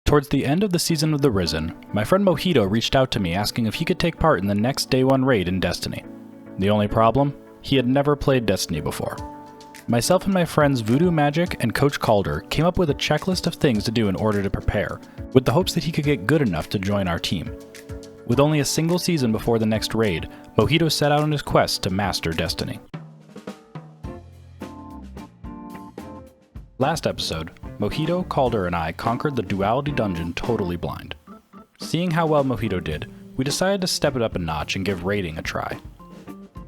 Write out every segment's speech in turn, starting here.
Towards the end of the Season of the Risen, my friend Mojito reached out to me asking if he could take part in the next Day 1 raid in Destiny. The only problem? He had never played Destiny before. Myself and my friends Voodoo Magic and Coach Calder came up with a checklist of things to do in order to prepare, with the hopes that he could get good enough to join our team. With only a single season before the next raid, Mojito set out on his quest to master Destiny. Last episode, Mojito, Calder, and I conquered the Duality Dungeon totally blind. Seeing how well Mojito did, we decided to step it up a notch and give raiding a try.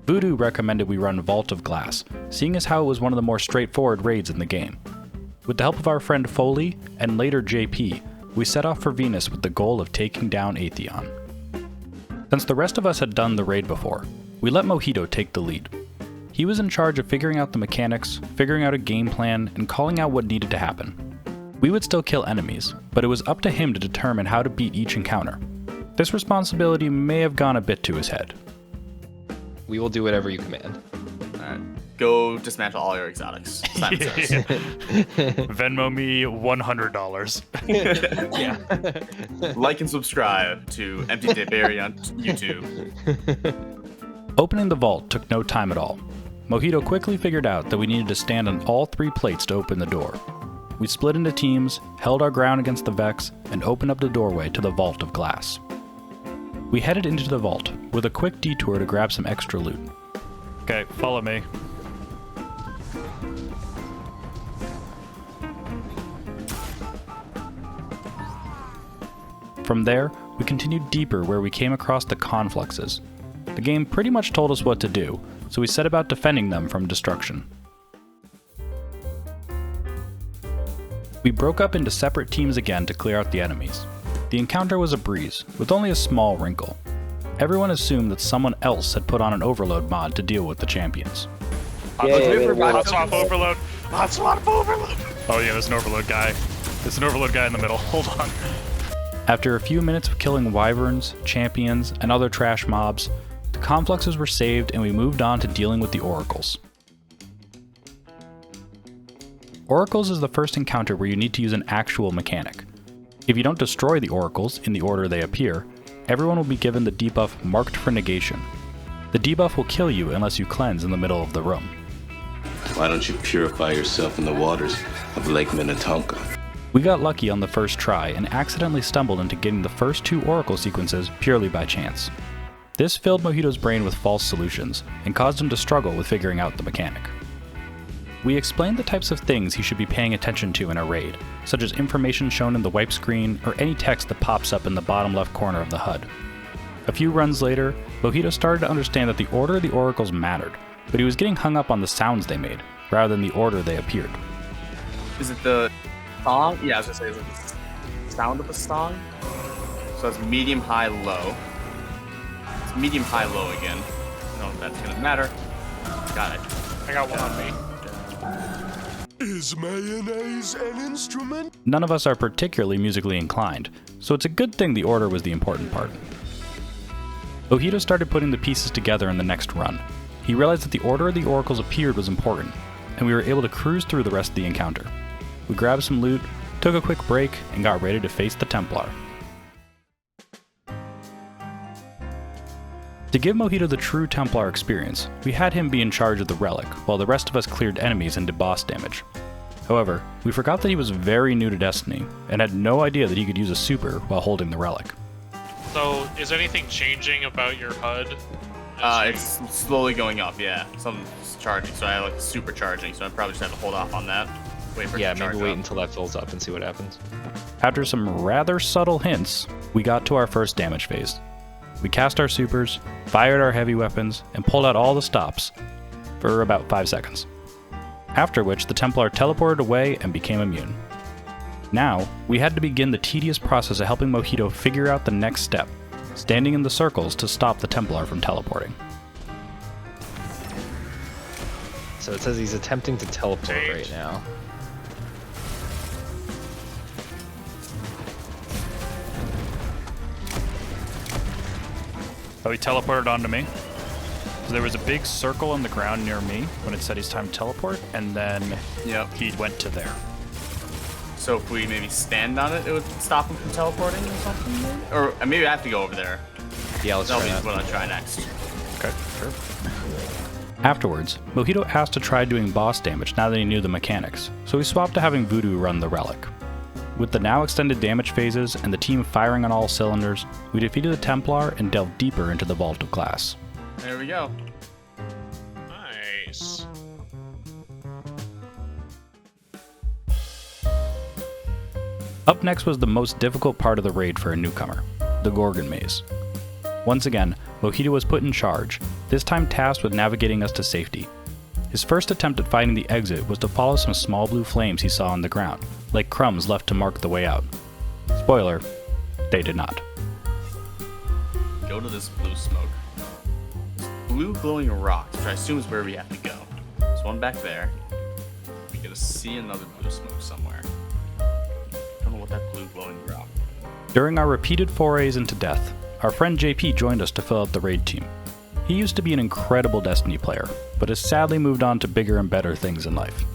Voodoo recommended we run Vault of Glass, seeing as how it was one of the more straightforward raids in the game. With the help of our friend Foley, and later JP, we set off for Venus with the goal of taking down Atheon. Since the rest of us had done the raid before, we let Mojito take the lead. He was in charge of figuring out the mechanics, figuring out a game plan, and calling out what needed to happen. We would still kill enemies, but it was up to him to determine how to beat each encounter. This responsibility may have gone a bit to his head. We will do whatever you command. Alright. Go dismantle all your exotics. Simon says. Venmo me $100. Yeah. Like and subscribe to Empty Debary on YouTube. Opening the vault took no time at all. Mojito quickly figured out that we needed to stand on all 3 plates to open the door. We split into teams, held our ground against the Vex, and opened up the doorway to the Vault of Glass. We headed into the vault, with a quick detour to grab some extra loot. Okay, follow me. From there, we continued deeper where we came across the confluxes. The game pretty much told us what to do, so we set about defending them from destruction. We broke up into separate teams again to clear out the enemies. The encounter was a breeze, with only a small wrinkle. Everyone assumed that someone else had put on an overload mod to deal with the champions. Hot swap overload! Hot swap overload! Oh yeah, there's an overload guy. There's an overload guy in the middle. Hold on. After a few minutes of killing wyverns, champions, and other trash mobs, the confluxes were saved and we moved on to dealing with the oracles. Oracles is the first encounter where you need to use an actual mechanic. If you don't destroy the oracles in the order they appear, everyone will be given the debuff marked for negation. The debuff will kill you unless you cleanse in the middle of the room. Why don't you purify yourself in the waters of Lake Minnetonka? We got lucky on the first try and accidentally stumbled into getting the first 2 oracle sequences purely by chance. This filled Mojito's brain with false solutions and caused him to struggle with figuring out the mechanic. We explained the types of things he should be paying attention to in a raid, such as information shown in the wipe screen or any text that pops up in the bottom left corner of the HUD. A few runs later, Mojito started to understand that the order of the oracles mattered, but he was getting hung up on the sounds they made, rather than the order they appeared. Is it the song? Yeah, I was gonna say, is it the sound of the song? So it's medium, high, low. It's medium, high, low again. No, that's gonna matter. Got it. I got one on me. Is mayonnaise an instrument? None of us are particularly musically inclined, so it's a good thing the order was the important part. Mojito started putting the pieces together in the next run. He realized that the order the oracles appeared was important, and we were able to cruise through the rest of the encounter. We grabbed some loot, took a quick break, and got ready to face the Templar. To give Mojito the true Templar experience, we had him be in charge of the relic, while the rest of us cleared enemies and did boss damage. However, we forgot that he was very new to Destiny, and had no idea that he could use a super while holding the relic. So, is anything changing about your HUD? It's slowly going up, yeah. Something's charging, so I have like supercharging, so I probably just have to hold off on that. Wait for it to charge maybe wait up. until that fills up and see what happens. After some rather subtle hints, we got to our first damage phase. We cast our supers, fired our heavy weapons, and pulled out all the stops for about 5 seconds. After which, the Templar teleported away and became immune. Now, we had to begin the tedious process of helping Mojito figure out the next step, standing in the circles to stop the Templar from teleporting. So it says he's attempting to teleport Change. right now. Oh, he teleported onto me. So there was a big circle on the ground near me when it said he's time to teleport, and then Yep. he went to there. So if we maybe stand on it, it would stop him from teleporting or something? Maybe? Or maybe I have to go over there. Yeah, let's That'll try be that. what I'll try next. Okay, sure. Afterwards, Mojito asked to try doing boss damage now that he knew the mechanics, so we swapped to having Voodoo run the relic. With the now extended damage phases and the team firing on all cylinders, we defeated the Templar and delved deeper into the Vault of Glass. There we go. Nice. Up next was the most difficult part of the raid for a newcomer, the Gorgon Maze. Once again, Mojito was put in charge, this time tasked with navigating us to safety. His first attempt at finding the exit was to follow some small blue flames he saw on the ground, like crumbs left to mark the way out. Spoiler, they did not. Go to this blue smoke. Blue glowing rock, which I assume is where we have to go. There's one back there. We're gonna see another blue smoke somewhere. I don't know what that blue glowing rock. During our repeated forays into death, our friend JP joined us to fill out the raid team. He used to be an incredible Destiny player, but has sadly moved on to bigger and better things in life.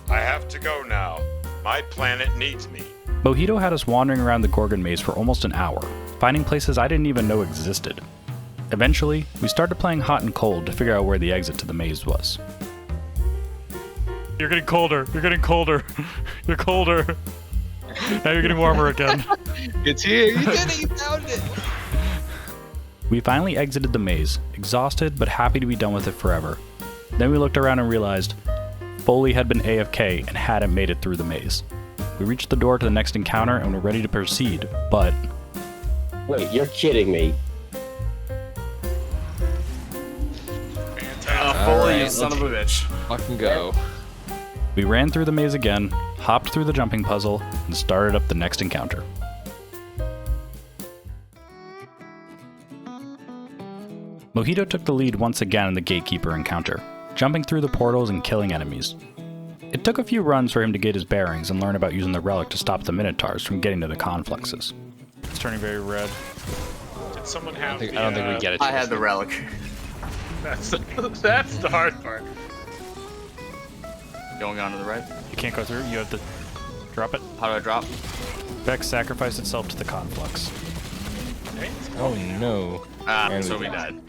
I have to go now. My planet needs me. Mojito had us wandering around the Gorgon Maze for almost an hour, finding places I didn't even know existed. Eventually, we started playing hot and cold to figure out where the exit to the maze was. You're getting colder. You're getting colder. You're colder. Now you're getting warmer again. It's here. You did it. You found it. We finally exited the maze, exhausted but happy to be done with it forever. Then we looked around and realized Foley had been AFK and hadn't made it through the maze. We reached the door to the next encounter and were ready to proceed, but... Wait, you're kidding me. Foley, you Alright, son of a bitch. Fucking go. We ran through the maze again, hopped through the jumping puzzle, and started up the next encounter. Mojito took the lead once again in the Gatekeeper encounter, jumping through the portals and killing enemies. It took a few runs for him to get his bearings and learn about using the relic to stop the Minotaurs from getting to the confluxes. It's turning very red. Did someone have I don't think we get it. I had the relic. That's the hard part. Going on to the right. You can't go through. You have to drop it. How do I drop? Vex sacrificed itself to the conflux. Oh no. And So we we died.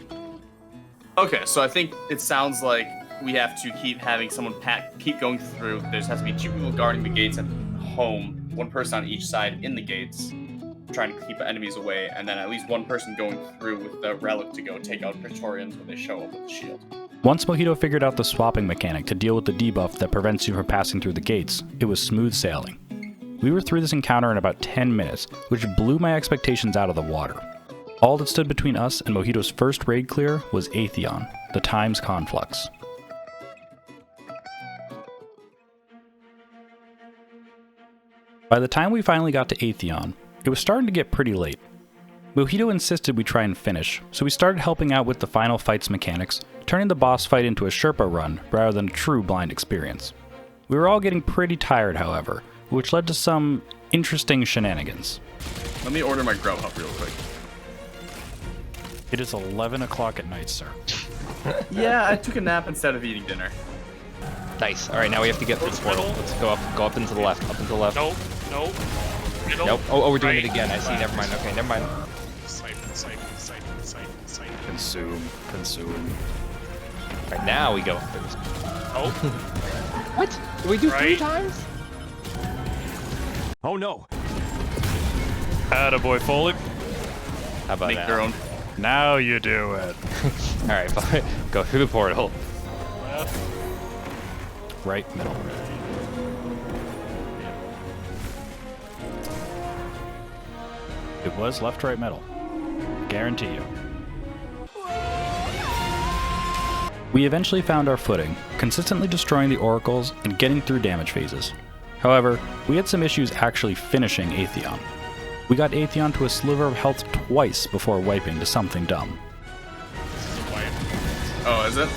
Okay, so I think it sounds like we have to keep having someone keep going through. There has to be 2 people guarding the gates at home, 1 person on each side in the gates, trying to keep enemies away, and then at least 1 person going through with the relic to go take out Praetorians when they show up with the shield. Once Mojito figured out the swapping mechanic to deal with the debuff that prevents you from passing through the gates, it was smooth sailing. We were through this encounter in about 10 minutes, which blew my expectations out of the water. All that stood between us and Mojito's first raid clear was Atheon, the Times Conflux. By the time we finally got to Atheon, it was starting to get pretty late. Mojito insisted we try and finish, so we started helping out with the final fight's mechanics, turning the boss fight into a Sherpa run rather than a true blind experience. We were all getting pretty tired, however, which led to some interesting shenanigans. Let me order my grow up real quick. It is 11 o'clock at night, sir. Yeah, I took a nap instead of eating dinner. Nice. All right, now we have to get through the portal. Let's go up into the left. Up into the left. Nope. Nope. Middle. Nope. Oh, we're doing Right. it again. I see. Never mind. Okay, never mind. Siphon. Consume. All right, now we go. Oh. What? Did we do 3 Right. times? Oh no. Attaboy, Foley. How about Make that? your own. Now you do it. All right, fine. Go through the portal. Right middle. It was left, right, middle. Guarantee you. We eventually found our footing, consistently destroying the oracles and getting through damage phases. However, we had some issues actually finishing Atheon. We got Atheon to a sliver of health twice before wiping to something dumb. Oh, is it?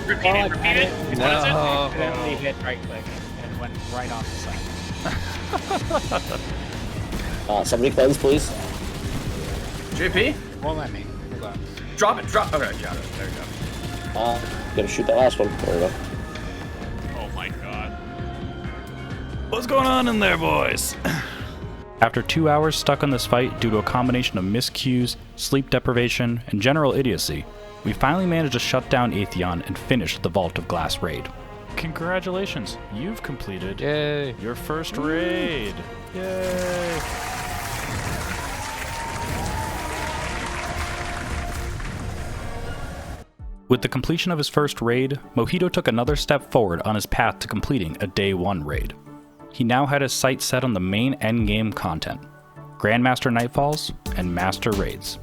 Repeat it. What is it? Accidentally hit right click and went right off the side. Somebody cleanse, please. JP? Won't let me. Hold on. Drop it. Okay, got it. There you go. Gotta shoot that last one. There we go. Oh my god. What's going on in there, boys? After 2 hours stuck on this fight due to a combination of miscues, sleep deprivation, and general idiocy, we finally managed to shut down Atheon and finish the Vault of Glass raid. Congratulations, you've completed your first raid. Yay! With the completion of his first raid, Mojito took another step forward on his path to completing a Day 1 raid. He now had his sights set on the main endgame content, Grandmaster Nightfalls and Master Raids.